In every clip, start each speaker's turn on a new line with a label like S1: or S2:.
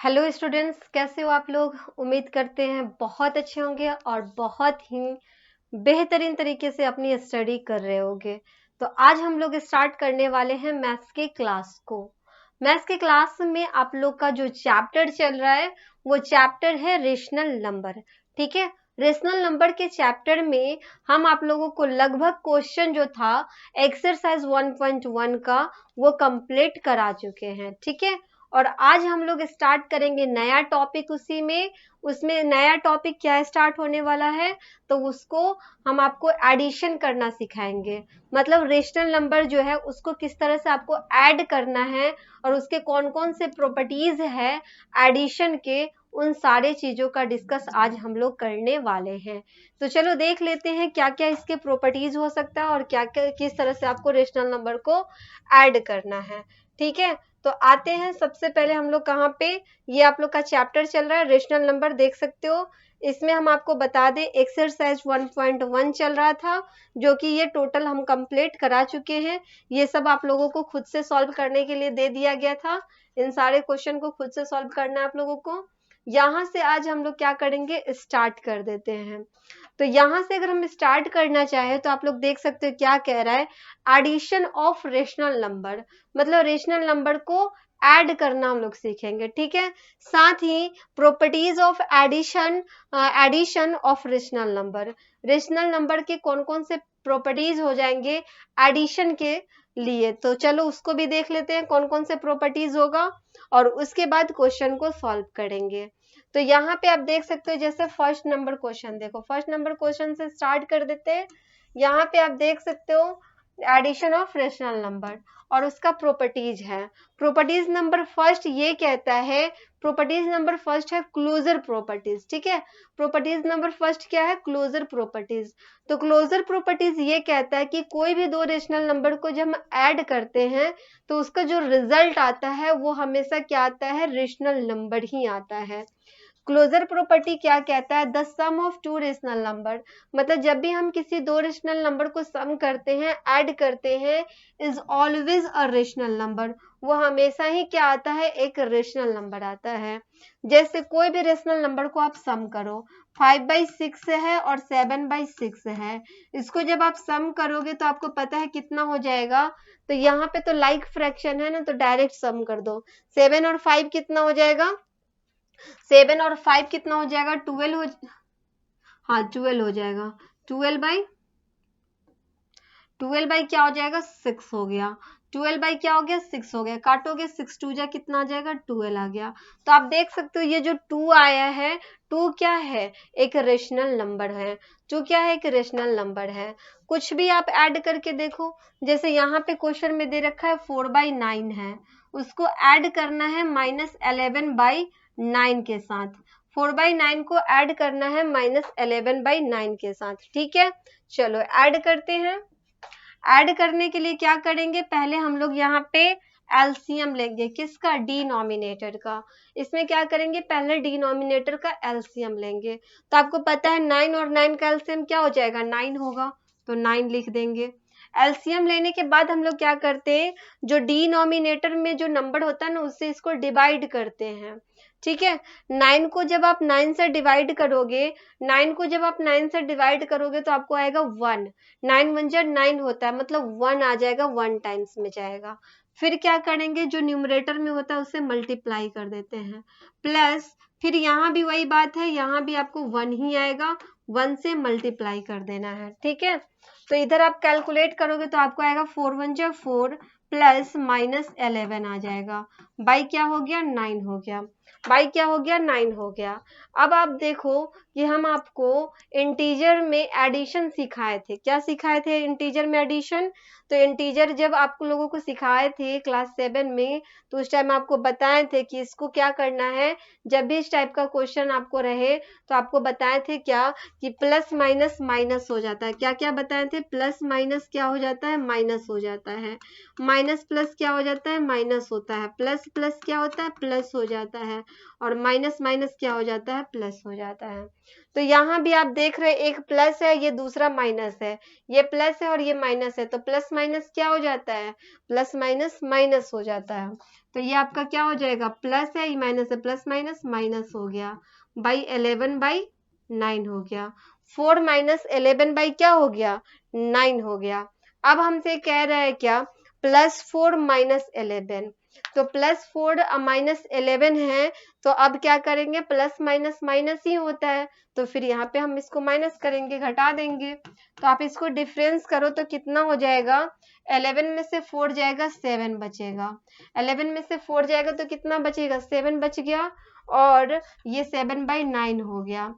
S1: Hello students, कैसे हो आप लोग। उम्मीद करते हैं बहुत अच्छे होंगे और बहुत ही बेहतरीन तरीके से अपनी स्टडी कर रहे होंगे। तो आज हम लोग स्टार्ट करने वाले हैं मैथ्स के क्लास को। मैथ्स के क्लास में आप लोग का जो चैप्टर चल रहा है वो चैप्टर है रेशनल नंबर। ठीक है, रेशनल नंबर के चैप्टर में हम आप लोगों को लगभग क्वेश्चन जो था एक्सरसाइज 1.1 का वो कंप्लीट करा चुके हैं। ठीक है, और आज हम लोग स्टार्ट करेंगे नया टॉपिक उसी में। उसमें नया टॉपिक क्या स्टार्ट होने वाला है, तो उसको हम आपको एडिशन करना सिखाएंगे। मतलब रेशनल नंबर जो है उसको किस तरह से आपको ऐड करना है और उसके कौन कौन से प्रॉपर्टीज है एडिशन के, उन सारे चीजों का डिस्कस आज हम लोग करने वाले हैं। तो चलो देख लेते हैं क्या क्या इसके प्रॉपर्टीज हो सकता है और क्या क्या किस तरह से आपको रेशनल नंबर को ऐड करना है। ठीक है, तो आते हैं सबसे पहले हम लोग कहाँ पे, ये आप लोग का चैप्टर चल रहा है रेशनल नंबर, देख सकते हो। इसमें हम आपको बता दें एक्सरसाइज 1.1 चल रहा था, जो कि ये टोटल हम कंप्लीट करा चुके हैं। ये सब आप लोगों को खुद से सॉल्व करने के लिए दे दिया गया था। इन सारे क्वेश्चन को खुद से सॉल्व करना है आप लोगों को। यहाँ से आज हम लोग क्या करेंगे, स्टार्ट कर देते हैं। तो यहाँ से अगर हम स्टार्ट करना चाहें तो आप लोग देख सकते हो क्या कह रहा है, एडिशन ऑफ रेशनल नंबर। मतलब रेशनल नंबर को ऐड करना हम लोग सीखेंगे। ठीक है, साथ ही properties of addition, addition of rational number. Rational number के कौन कौन से प्रॉपर्टीज हो जाएंगे एडिशन के लिए, तो चलो उसको भी देख लेते हैं कौन कौन से प्रॉपर्टीज होगा और उसके बाद क्वेश्चन को सॉल्व करेंगे। तो यहाँ पे आप देख सकते हो, जैसे फर्स्ट नंबर क्वेश्चन देखो, फर्स्ट नंबर क्वेश्चन से स्टार्ट कर देते हैं। यहाँ पे आप देख सकते हो एडिशन ऑफ रेशनल नंबर और उसका प्रॉपर्टीज है। प्रॉपर्टीज नंबर फर्स्ट ये कहता है, प्रॉपर्टीज नंबर फर्स्ट है क्लोजर प्रॉपर्टीज। ठीक है, प्रॉपर्टीज नंबर फर्स्ट क्या है, क्लोजर प्रॉपर्टीज। तो क्लोजर प्रॉपर्टीज ये कहता है कि कोई भी दो रेशनल नंबर को जब हम ऐड करते हैं तो उसका जो रिजल्ट आता है वो हमेशा क्या आता है, रेशनल नंबर ही आता है। क्लोजर प्रॉपर्टी क्या कहता है, the sum of two rational number. मतलब जब भी हम किसी दो रेशनल नंबर को सम करते हैं, ऐड करते हैं, is always a rational number. वो हमेशा ही क्या आता है, एक रेशनल नंबर आता है। जैसे कोई भी रेशनल नंबर को आप सम करो, 5/6 है और 7/6 है, इसको जब आप सम करोगे तो आपको पता है कितना हो जाएगा। तो यहाँ पे तो लाइक फ्रैक्शन है ना, तो डायरेक्ट सम कर दो। 7 और 5 कितना हो जाएगा, 7 और 5 कितना हो जाएगा, 12 हो, हाँ 12 हो जाएगा। 12 बाई क्या हो जाएगा, 6 हो गया। 12 बाई क्या हो गया, 6 हो गया। काटोगे 6 2 जा कितना आ जाएगा, 12 आ गया। तो आप देख सकते हो ये जो 2 आया है, 2 क्या है, एक रेशनल नंबर है। 2 क्या है, एक रेशनल नंबर है। कुछ भी आप ऐड करके देखो, जैसे यहाँ पे क्वेश्चन में दे रखा है 4/9 है, उसको ऐड करना है -11/9 के साथ। 4/9 को ऐड करना है -11/9 के साथ। ठीक है, चलो ऐड करते हैं। ऐड करने के लिए क्या करेंगे, पहले हम लोग यहाँ पे एलसीएम लेंगे, किसका, डिनोमिनेटर का। इसमें क्या करेंगे, पहले डिनोमिनेटर का एलसीएम लेंगे। तो आपको पता है 9 और 9 का एलसीएम क्या हो जाएगा, 9 होगा, तो 9 लिख देंगे। एलसीएम लेने के बाद हम लोग क्या करते हैं, जो डिनोमिनेटर में जो नंबर होता है ना उससे इसको डिवाइड करते हैं। ठीक है, 9 को जब आप 9 से डिवाइड करोगे, 9 को जब आप 9 से डिवाइड करोगे तो आपको आएगा 1। 9 1 जा 9 होता है, मतलब 1 आ जाएगा, 1 टाइम्स में जाएगा। फिर क्या करेंगे, जो न्यूमरेटर में होता है उससे मल्टीप्लाई कर देते हैं, प्लस फिर यहाँ भी वही बात है, यहाँ भी आपको 1 ही आएगा, 1 से मल्टीप्लाई कर देना है। ठीक है, तो इधर आप कैलकुलेट करोगे तो आपको आएगा 4 1 जा 4 प्लस -11 आ जाएगा। बाई क्या हो गया, 9 हो गया। बाई क्या हो गया, 9 हो गया। अब आप देखो कि हम आपको इंटीजर में एडिशन सिखाए थे, क्या सिखाए थे इंटीजर में एडिशन। तो इंटीजर जब आप लोगों को सिखाए थे क्लास 7 में, तो उस टाइम आपको बताए थे कि इसको क्या करना है, जब भी इस टाइप का क्वेश्चन आपको रहे तो आपको बताए थे क्या, कि प्लस माइनस माइनस हो जाता है। क्या क्या बताए थे, प्लस माइनस क्या हो जाता है, माइनस हो जाता है। माइनस प्लस क्या हो जाता है, माइनस होता है, प्लस प्लस क्या होता है, प्लस हो जाता है, और माइनस माइनस क्या हो जाता है, प्लस हो जाता है। तो यहाँ भी आप देख रहे हैं एक प्लस है, ये दूसरा माइनस है, ये प्लस है और ये माइनस है, तो प्लस माइनस क्या हो जाता है, प्लस माइनस माइनस हो जाता है। तो ये आपका क्या हो जाएगा, प्लस है, ये माइनस है, प्लस माइनस माइनस हो गया, बाई 11/9 हो गया। 4 माइनस 11 बाई क्या हो गया, 9 हो गया। अब हमसे कह रहा है क्या, +4 माइनस 11, तो +4 माइनस 11 है, तो अब क्या करेंगे, प्लस माइनस माइनस ही होता है, तो फिर यहाँ पे हम इसको माइनस करेंगे, घटा देंगे। तो आप इसको डिफरेंस करो तो कितना हो जाएगा, 11 में से 4 जाएगा, 7 बचेगा, 11 में से 4 जाएगा तो कितना बचेगा, 7 बच गया, और ये 7/9 हो गया।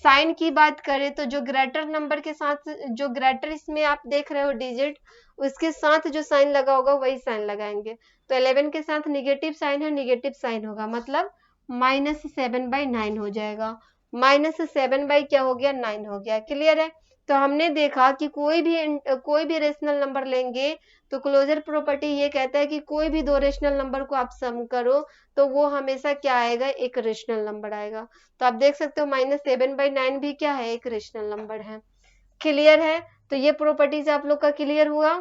S1: साइन की बात करें तो जो ग्रेटर नंबर के साथ, जो ग्रेटर इसमें आप देख रहे हो डिजिट, उसके साथ जो साइन लगा होगा वही साइन लगाएंगे। तो 11 के साथ निगेटिव साइन है, निगेटिव साइन होगा, मतलब -7/9 हो जाएगा। -7 बाई क्या हो गया, 9 हो गया। क्लियर है। तो हमने देखा कि कोई भी रेशनल नंबर लेंगे तो क्लोजर प्रॉपर्टी ये कहता है कि कोई भी दो रेशनल नंबर को आप सम करो तो वो हमेशा क्या आएगा, एक रेशनल नंबर आएगा। तो आप देख सकते हो -7/9 भी क्या है, एक रेशनल नंबर है। क्लियर है। तो ये प्रॉपर्टीज आप लोग का क्लियर हुआ।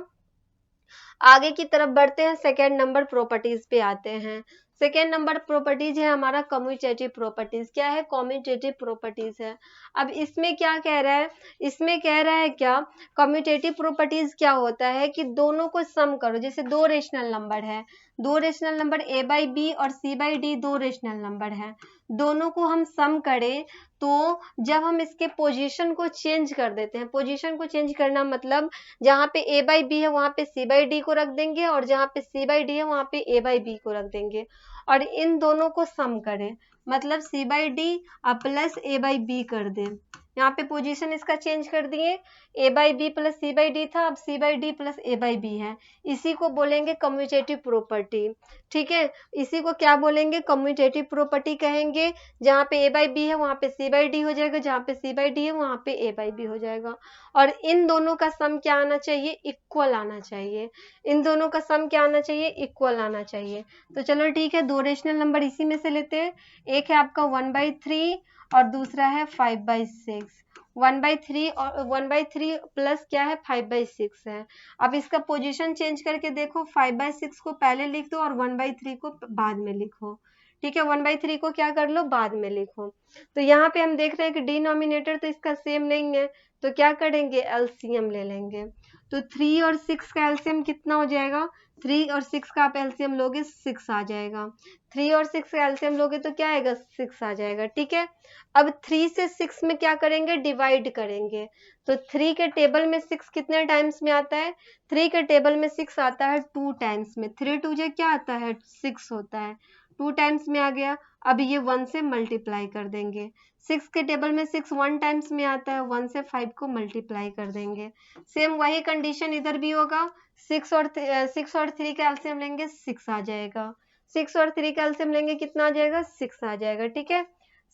S1: आगे की तरफ बढ़ते हैं, सेकेंड नंबर प्रॉपर्टीज पे आते हैं। सेकेंड नंबर प्रॉपर्टीज है हमारा कम्यूटेटिव प्रॉपर्टीज। क्या है, कम्यूटेटिव प्रॉपर्टीज है। अब इसमें क्या कह रहा है, इसमें कह रहा है क्या, कम्यूटेटिव प्रॉपर्टीज क्या होता है कि दोनों को सम करो। जैसे दो रेशनल नंबर है, दो रेशनल नंबर a/b और c/d दो रेशनल नंबर है, दोनों को हम सम करें तो जब हम इसके पोजीशन को चेंज कर देते हैं, पोजीशन को चेंज करना मतलब जहाँ पे a/b है वहाँ पे c/d को रख देंगे, और जहाँ पे c/d है वहाँ पे a/b को रख देंगे, और इन दोनों को सम करें, मतलब c/d प्लस a/b कर दें। यहाँ पे पोजीशन इसका चेंज कर दिए, a/b प्लस c/d था, अब c/d प्लस a/b है। इसी को बोलेंगे कम्यूटेटिव प्रॉपर्टी। ठीक है, इसी को क्या बोलेंगे, कम्यूटेटिव प्रॉपर्टी कहेंगे। जहाँ पे a/b है वहाँ पे c/d हो जाएगा, जहाँ पे c/d है वहाँ पे a/b हो जाएगा, और इन दोनों का सम क्या आना चाहिए, इक्वल आना चाहिए। इन दोनों का सम क्या आना चाहिए, इक्वल आना चाहिए। तो चलो ठीक है, दो रेशनल नंबर इसी में से लेते हैं। एक है आपका 1/3 और दूसरा है 5/6। 1/3 और 1/3 प्लस क्या है, 5/6 है। अब इसका पोजीशन चेंज करके देखो, 5/6 को पहले लिख दो और 1/3 को बाद में लिखो। ठीक है, 1/3 को क्या कर लो, बाद में लिखो। तो यहाँ पे हम देख रहे हैं कि डिनोमिनेटर तो इसका सेम नहीं है, तो क्या करेंगे, एलसीएम ले लेंगे। तो 3 और 6 का एलसीएम कितना हो जाएगा, 3 और 6 का आप एलसीएम लोगे 6 आ जाएगा। 3 और 6 का एलसीएम लोगे तो क्या आएगा, 6 आ जाएगा। ठीक है, अब 3 से 6 में क्या करेंगे, डिवाइड करेंगे। तो 3 के टेबल में 6 कितने टाइम्स में आता है, 3 के टेबल में 6 आता है 2 टाइम्स में। 3 2 जे क्या आता है, 6 होता है, 2 टाइम्स में आ गया। अब ये 1 से मल्टीप्लाई कर देंगे। 6 के टेबल में 6 1 टाइम्स में आता है, 1 से 5 को मल्टीप्लाई कर देंगे। सेम वही कंडीशन इधर भी होगा। 6 और 3 का एलसीएम लेंगे, 6 आ जाएगा। 6 और 3 का एलसीएम लेंगे, कितना आ जाएगा, 6 आ जाएगा। ठीक है,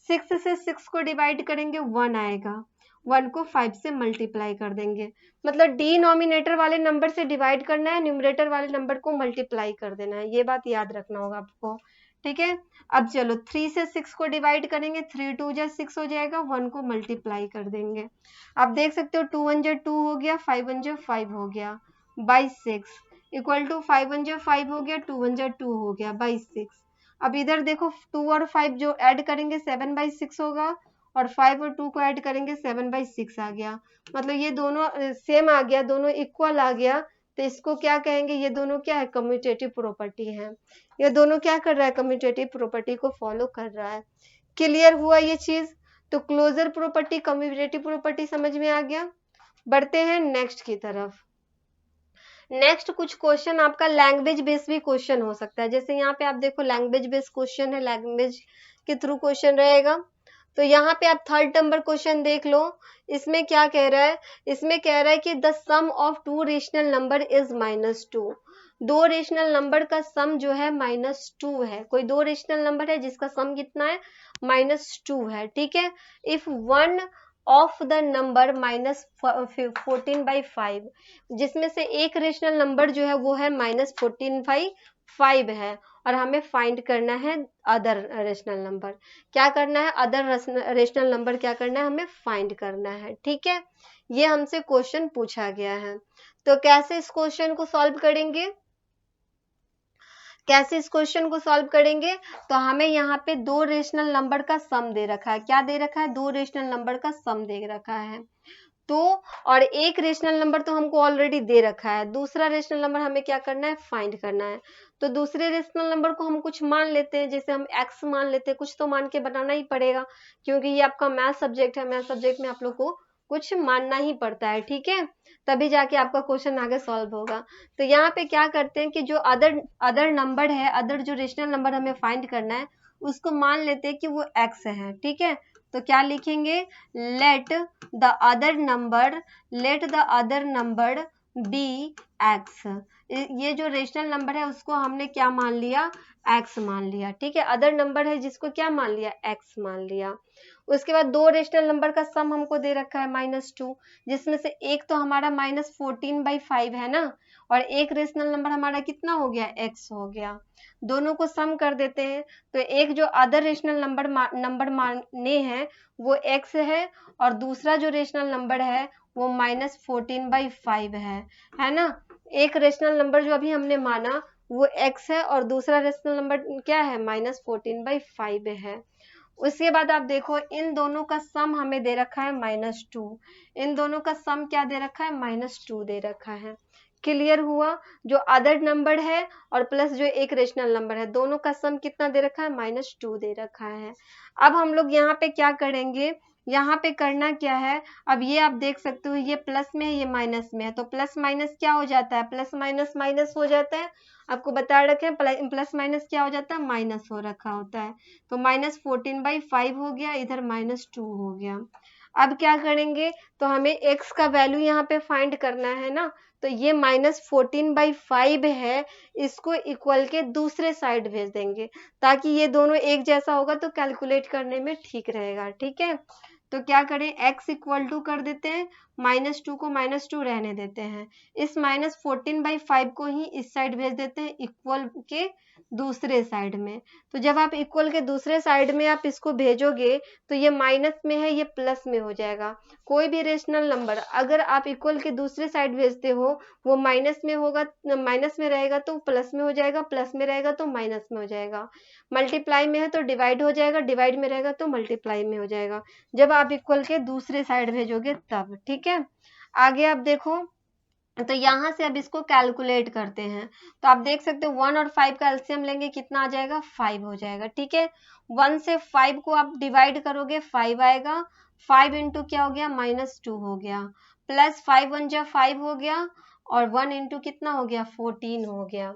S1: 6 से 6 को डिवाइड करेंगे, 1 आएगा। 1 को 5 से मल्टीप्लाई कर देंगे, मतलब डिनोमिनेटर वाले नंबर से डिवाइड करना है, न्यूमरेटर वाले नंबर को मल्टीप्लाई कर देना है। ये बात याद रखना होगा आपको। ठीक है, अब चलो 3 से 6 को डिवाइड करेंगे, 3 2 जा 6 हो जाएगा, 1 को मल्टीप्लाई कर देंगे। आप देख सकते हो 2 1 जा 2 हो गया, 5 1 जा 5 हो गया, बाई 6 इक्वल टू 5 1 जा 5 हो गया, 2 1 जा 2 हो गया, बाई 6। अब इधर देखो 2 और 5 जो ऐड करेंगे 7/6 होगा, और 5 और 2 को ऐड करेंगे 7/6 आ गया, मतलब ये दोनों सेम आ गया, दोनों इक्वल आ गया। तो इसको क्या कहेंगे, ये दोनों क्या है, कम्यूटेटिव प्रॉपर्टी है। ये दोनों क्या कर रहा है, कम्यूटेटिव प्रॉपर्टी को फॉलो कर रहा है। क्लियर हुआ ये चीज। तो क्लोजर प्रॉपर्टी, कम्यूटेटिव प्रॉपर्टी समझ में आ गया। बढ़ते हैं नेक्स्ट की तरफ। नेक्स्ट कुछ क्वेश्चन आपका लैंग्वेज बेस भी क्वेश्चन हो सकता है। जैसे यहाँ पे आप देखो लैंग्वेज बेस क्वेश्चन है, लैंग्वेज के थ्रू क्वेश्चन रहेगा। तो यहाँ पे आप 3rd नंबर क्वेश्चन देख लो। इसमें क्या कह रहा है, इसमें कह रहा है कि the sum of two rational number is -2। दो रेशनल नंबर का सम जो है -2 है। कोई दो रेशनल नंबर है जिसका सम कितना है, -2 है। ठीक है, if one of the number -14/5, जिसमें से एक रेशनल नंबर जो है वो है -14/5 है, और हमें फाइंड करना है अदर रेशनल नंबर। क्या करना है? अदर रेशनल नंबर क्या करना है? हमें फाइंड करना है। ठीक है, ये हमसे क्वेश्चन पूछा गया है। तो कैसे इस क्वेश्चन को सॉल्व करेंगे? कैसे इस क्वेश्चन को सॉल्व करेंगे? तो हमें यहाँ पे दो रेशनल नंबर का सम दे रखा है। क्या दे रखा है? दो रेशनल नंबर का सम दे रखा है। तो और एक रेशनल नंबर तो हमको ऑलरेडी दे रखा है, दूसरा रेशनल नंबर हमें क्या करना है? फाइंड करना है। तो दूसरे रेशनल नंबर को हम कुछ मान लेते हैं, जैसे हम x मान लेते हैं, कुछ तो मान के बनाना ही पड़ेगा, क्योंकि ये आपका मैथ सब्जेक्ट है। मैथ सब्जेक्ट में आप लोग को कुछ मानना ही पड़ता है। ठीक है, तभी जाके आपका क्वेश्चन आगे सॉल्व होगा। तो यहाँ पे क्या करते हैं कि जो अदर नंबर है, अदर जो रेशनल नंबर हमें फाइंड करना है, उसको मान लेते हैं कि वो x है। ठीक है, तो क्या लिखेंगे? Let the other number be x। ये जो रेशनल नंबर है उसको हमने क्या मान लिया? x मान लिया। ठीक है, अदर नंबर है जिसको क्या मान लिया? x मान लिया। उसके बाद दो रेशनल नंबर का सम हमको दे रखा है -2, जिसमें से एक तो हमारा -14/5 है ना, और एक रेशनल नंबर हमारा कितना हो गया? x हो गया। दोनों को सम कर देते हैं, तो एक जो अदर रेशनल नंबर माने हैं वो x है, और दूसरा जो रेशनल नंबर है वो -14/5 है ना। एक रेशनल नंबर जो अभी हमने माना वो x है, और दूसरा रेशनल नंबर क्या है? -14/5 है। उसके बाद आप देखो, इन दोनों का सम हमें दे रखा है -2। इन दोनों का सम क्या दे रखा है? -2 दे रखा है। क्लियर हुआ? जो अदर नंबर है और प्लस जो एक रेशनल नंबर है, दोनों का सम कितना दे रखा है? -2 दे रखा है। अब हम लोग यहाँ पे क्या करेंगे? यहाँ पे करना क्या है? अब ये आप देख सकते हो, ये प्लस में है, ये माइनस में है, तो प्लस माइनस क्या हो जाता है? प्लस माइनस माइनस हो जाता है। आपको बता रखे हैं प्लस माइनस क्या हो जाता है? माइनस हो रखा होता है। तो -14/5 हो गया, इधर -2 हो गया। अब क्या करेंगे? तो हमें x का वैल्यू यहाँ पे फाइंड करना है ना, तो ये -14/5 है, इसको इक्वल के दूसरे साइड भेज देंगे, ताकि ये दोनों एक जैसा होगा तो कैलकुलेट करने में ठीक रहेगा। ठीक है, तो क्या करें? x इक्वल टू कर देते हैं, -2 को -2 रहने देते हैं, इस -14/5 को ही इस साइड भेज देते हैं इक्वल के दूसरे साइड में। तो जब आप इक्वल के दूसरे साइड में आप इसको भेजोगे तो ये माइनस में है, ये प्लस में हो जाएगा। कोई भी रेशनल नंबर अगर आप इक्वल के दूसरे साइड भेजते हो, वो माइनस में होगा, माइनस में रहेगा तो प्लस में हो जाएगा, प्लस में रहेगा तो माइनस में हो जाएगा, मल्टीप्लाई में है तो डिवाइड हो जाएगा, डिवाइड में रहेगा तो मल्टीप्लाई में हो जाएगा, जब आप इक्वल के दूसरे साइड भेजोगे तब। ठीक है, आगे आप देखो, तो यहाँ से अब इसको कैलकुलेट करते हैं। तो आप देख सकते हो 1 और 5 का एलसीएम लेंगे, कितना आ जाएगा? 5 हो जाएगा। ठीक है, 1 से 5 को आप डिवाइड करोगे, 5 आएगा, 5 इंटू क्या हो गया? -2 हो गया, प्लस 5 1 जा 5 हो गया, और 1 इंटू कितना हो गया? 14 हो गया।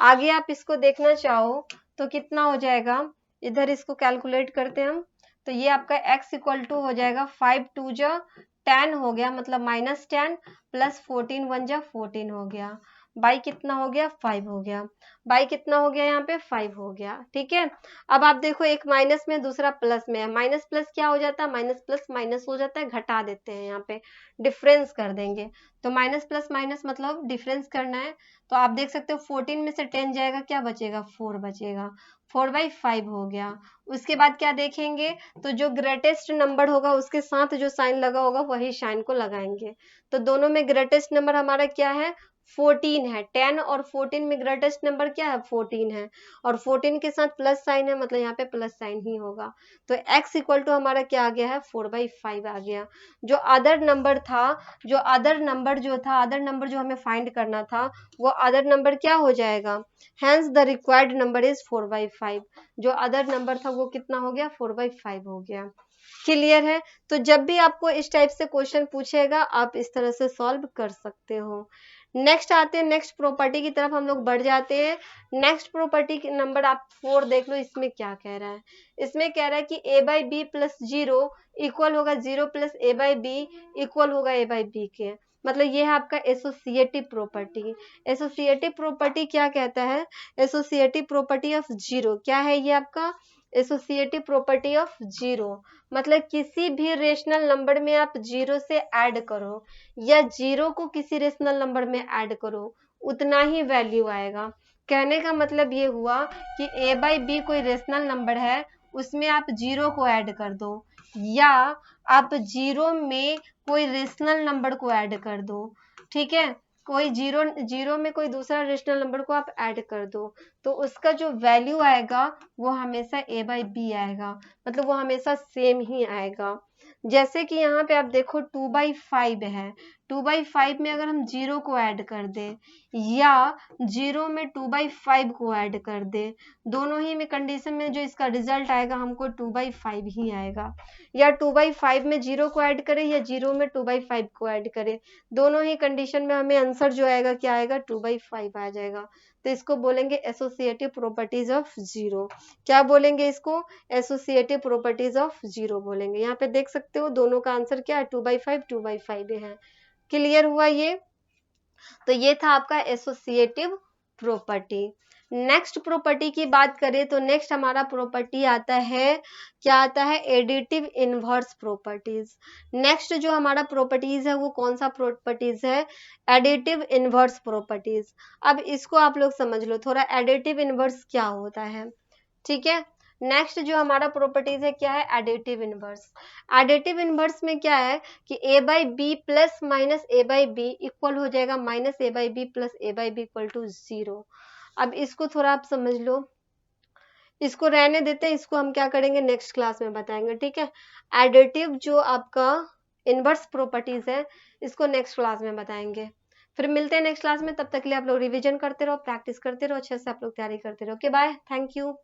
S1: आगे आप इसको देखना चाहो तो कितना हो जाएगा? इधर इसको कैलकुलेट करते हैं हम, तो ये आपका x इक्वल टू हो जाएगा 5 2 जा 10 हो गया, मतलब -10, प्लस 14 1 जा 14 हो गया, बाई कितना हो गया? 5 हो गया, बाई कितना हो गया? यहाँ पे 5 हो गया। ठीक है, अब आप देखो, एक माइनस में दूसरा प्लस में है, माइनस प्लस क्या हो जाता है? माइनस प्लस माइनस हो जाता है, घटा देते हैं, यहाँ पे डिफरेंस कर देंगे। तो माइनस प्लस माइनस मतलब डिफरेंस करना है। तो आप देख सकते हो 14 में से 10 जाएगा, क्या बचेगा? 4 बचेगा, 4/5 हो गया। उसके बाद क्या देखेंगे? तो जो ग्रेटेस्ट नंबर होगा उसके साथ जो साइन लगा होगा वही साइन को लगाएंगे। तो दोनों में ग्रेटेस्ट नंबर हमारा क्या है? 14 है। 10 और 14 में ग्रेटेस्ट नंबर क्या है? 14 है, और 14 के साथ प्लस साइन है, मतलब यहाँ पे प्लस साइन ही होगा। तो x इक्वल टू हमारा क्या आ गया है? 4/5 आ गया। जो अदर नंबर था, अदर नंबर जो हमें फाइंड करना था, वो अदर नंबर क्या हो जाएगा? Hence the required number is 4/5। जो अदर नंबर था वो कितना हो गया? 4/5 हो गया। क्लियर है? तो जब भी आपको इस टाइप से क्वेश्चन पूछेगा, आप इस तरह से सॉल्व कर सकते हो। नेक्स्ट आते हैं, नेक्स्ट प्रॉपर्टी की तरफ हम लोग बढ़ जाते हैं। नेक्स्ट प्रॉपर्टी नंबर आप 4 देख लो, इसमें क्या कह रहा है? इसमें कह रहा है कि a/b + 0 इक्वल होगा 0 + a/b इक्वल होगा a/b के। मतलब ये है आपका एसोसिएटिव प्रॉपर्टी। एसोसिएटिव प्रॉपर्टी क्या कहता है? एसोसिएटिव प्रॉपर्टी ऑफ 0 क्या है? ये आपका एसोसिएटिव प्रॉपर्टी ऑफ जीरो, मतलब किसी भी रेशनल नंबर में आप जीरो से ऐड करो या जीरो को किसी रेशनल नंबर में ऐड करो उतना ही वैल्यू आएगा। कहने का मतलब ये हुआ कि ए बाई बी कोई रेशनल नंबर है, उसमें आप जीरो को ऐड कर दो या आप जीरो में कोई रेशनल नंबर को ऐड कर दो, ठीक है, कोई जीरो में कोई दूसरा रेशनल नंबर को आप ऐड कर दो तो उसका जो वैल्यू आएगा वो हमेशा ए बाई बी आएगा, मतलब वो हमेशा सेम ही आएगा। जैसे कि यहाँ पे आप देखो 2/5 है, 2/5 में अगर हम जीरो को ऐड कर दे या जीरो में 2/5 को ऐड कर दे, दोनों ही में कंडीशन में जो इसका रिजल्ट आएगा हमको 2/5 ही आएगा, या 2/5 में जीरो को ऐड करे या जीरो में 2/5 को ऐड करे, दोनों ही कंडीशन में हमें आंसर जो आएगा क्या आएगा 2/5 आ जाएगा। तो इसको बोलेंगे एसोसिएटिव प्रॉपर्टीज ऑफ जीरो। क्या बोलेंगे इसको? एसोसिएटिव प्रॉपर्टीज ऑफ जीरो बोलेंगे। यहाँ पे देख सकते हो दोनों का आंसर क्या है 2/5 2/5 है। क्लियर हुआ ये? तो ये था आपका एसोसिएटिव प्रॉपर्टी। नेक्स्ट प्रॉपर्टी की बात करें तो नेक्स्ट हमारा प्रॉपर्टी आता है, क्या आता है? Additive inverse properties. नेक्स्ट जो हमारा प्रॉपर्टीज है वो कौन सा प्रॉपर्टीज है? Additive inverse properties. अब इसको आप लोग समझ लो थोड़ा, एडिटिव इनवर्स क्या होता है, ठीक है। नेक्स्ट जो हमारा प्रॉपर्टीज है क्या है? Additive inverse. एडिटिव इनवर्स में क्या है कि a by b plus minus a by b equal हो जाएगा minus a by b plus a by b equal to 0। अब इसको थोड़ा आप समझ लो, इसको रहने देते हैं, इसको हम क्या करेंगे नेक्स्ट क्लास में बताएंगे, ठीक है। एडिटिव जो आपका इनवर्स प्रॉपर्टीज है इसको नेक्स्ट क्लास में बताएंगे। फिर मिलते हैं नेक्स्ट क्लास में, तब तक के लिए आप लोग रिवीजन करते रहो, प्रैक्टिस करते रहो, अच्छे से आप लोग तैयारी करते रहो। Okay bye, thank you.